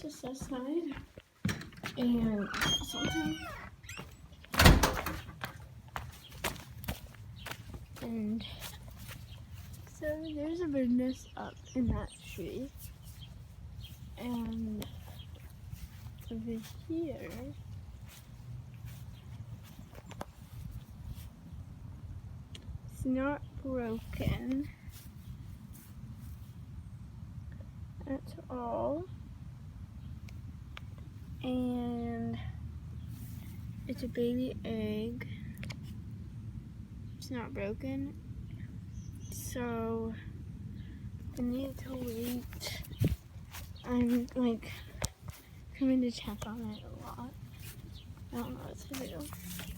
this side and something. And so there's a bird nest up in that tree. And over here, it's not broken at all. And it's a baby egg. It's not broken. So I need to wait. I'm like coming to check on it a lot. I don't know what to do.